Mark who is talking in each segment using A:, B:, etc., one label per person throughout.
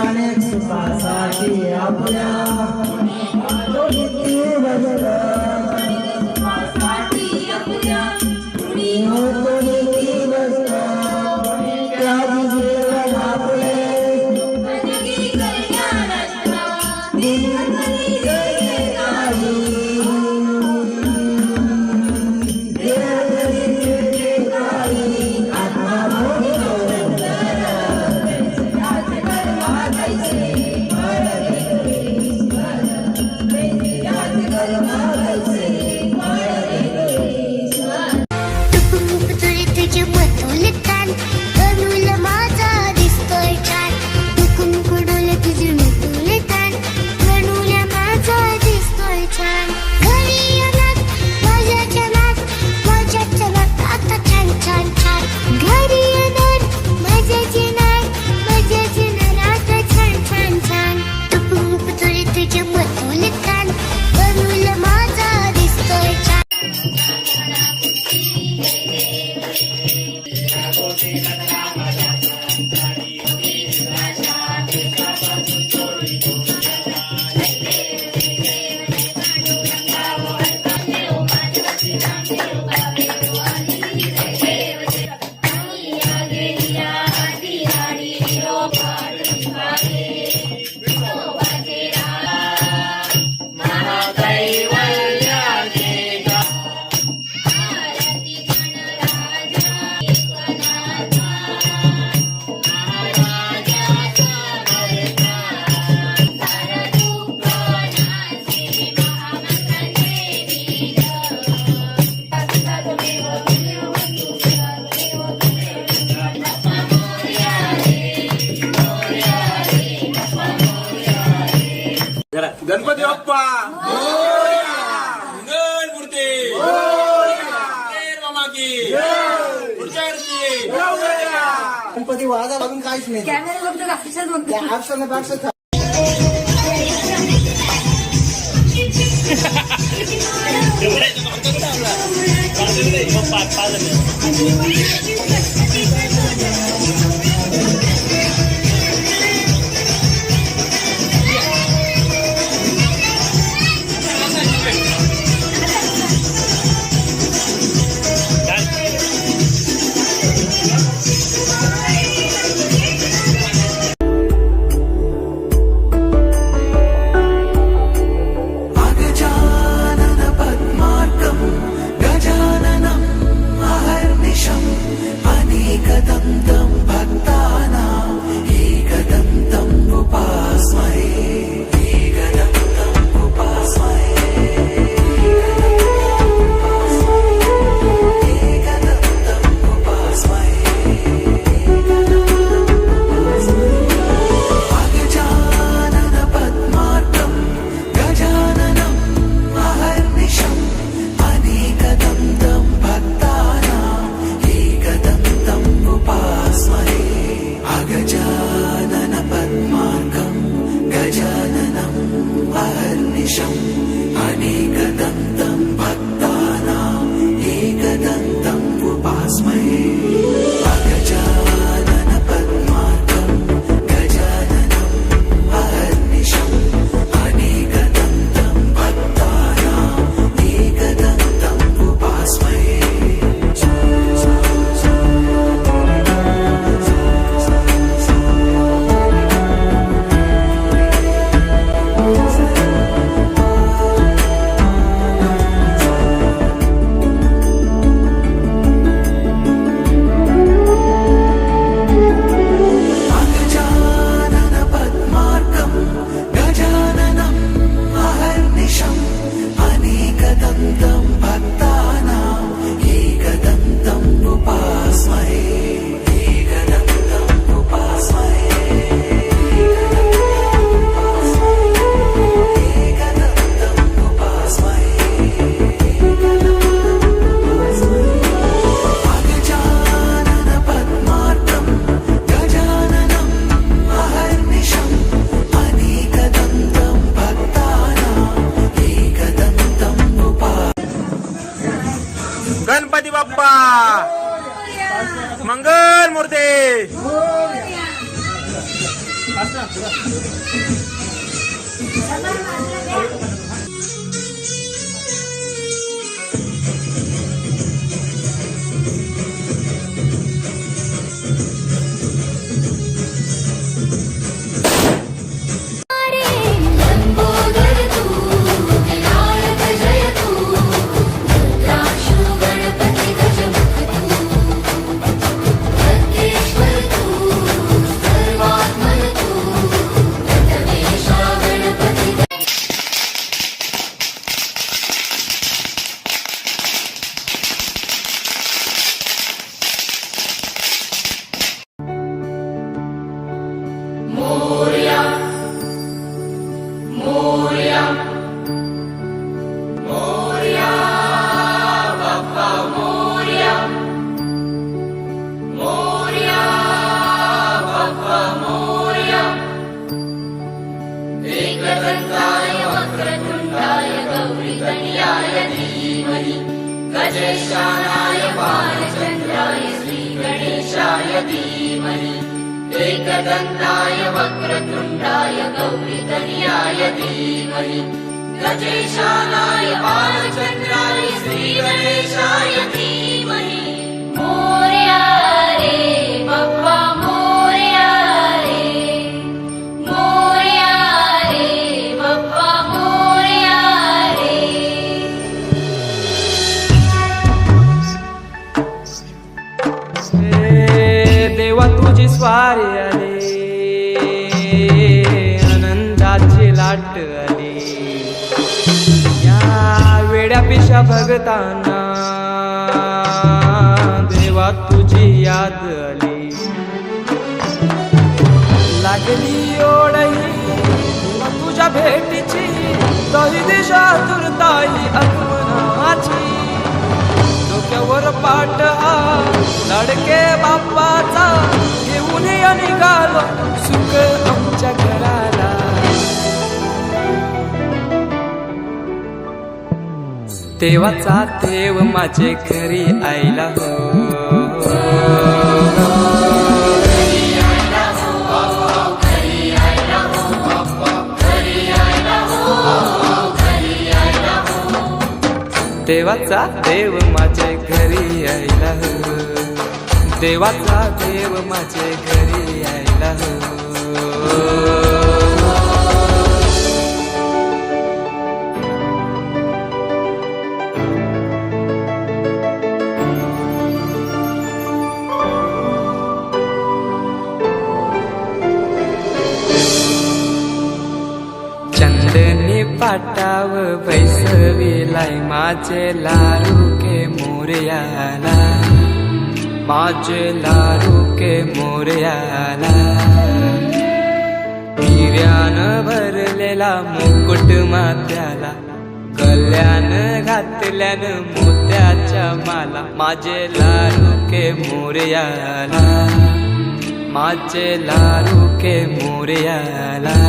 A: अनेक सुखासाठी आपल्या
B: गणपती बाप्पा मंगल मूर्ती पुढच्या वर्षी
A: गणपती वाजा बघून काहीच नाही
C: कॅमेरा बघतो का अक्षर बघतो
A: अक्षर
B: मंगल मूर्ती
D: लंबोदर तू विनायक जय तू रुद्राक्ष गणपती गजमुख तू खड्गेश्वर तू सर्वात्मन तू गणेशा गणपती मोरया मोरया मोरया बाप्पा मोरया मोरया बाप्पा मोरया एकदंताय वक्रतुंडाय गौरीतनयाय धीमहि गजेशानाय बालचंद्राय श्रीगणेशाय धीमहि एकदंताय वक्रतुंडाय गौरीतनयाय धीमहि गजेशानाय बालचंद्राय श्रीगणेशाय धीमहि मोरया रे बाप्पा मोरया रे बाप्पा मोरया रे
E: देवा तुझी स्वारी आली आनंदाची लाट आली या वेड्या पिशा भगतांना देवा तुझी याद आली लागली ओढही तुझ्या भेटीची दही दिशा तुरताई आगमनाची डोक्यावर पाट हा लाडके बाप्पाचा घेऊन या निघालो सुख आमच्या घराला देवाचा देव माझे घरी आयला हो देवाचा देव माझे घरी आयला हो देवाचा देव माझे घरी आयला हो चंदनी पाटाव बैसविलाय माझे लाडू के मोरयाला माझे लाडू के मोरयाला हिऱ्यान भरलेला मुकुट मात्याला कल्याण घातल्यान मोत्याच्या माला माझे लाडू के मोरयाला माझे लाडू के मोरयाला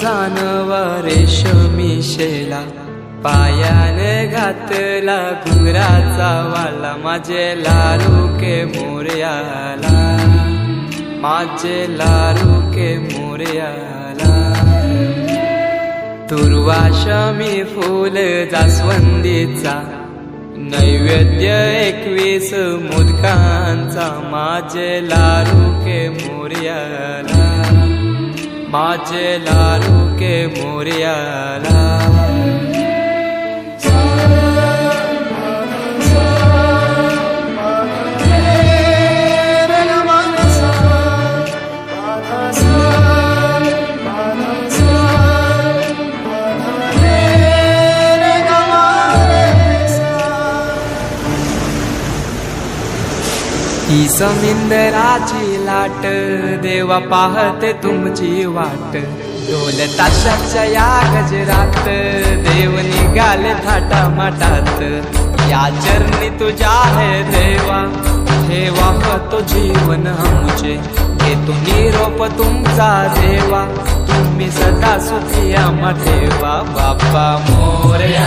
E: जानवा रेशमी शेला पायाने घातला घुंगराचा वाला माझे लाडू के मोरयाला माझे लाडू के मोरयाला दुर्वाशमी फूल जास्वंदीचा नैवेद्य 21 मोदकांचा माझे लाडू के मोरयाला माझे लाडू के मोरयाला ही समिंदराची लाट देवा पाहते तुमची वाट ढोल ताशाच्या या गजरात देव निघाले थाटा माटात या चरणी तुझ्या है देवा हे वाहतो जीवन आमचे घेतो निरोप तुमचा देवा तुम्ही सदा सुखी आम्हा ठेवा बाप्पा मोरया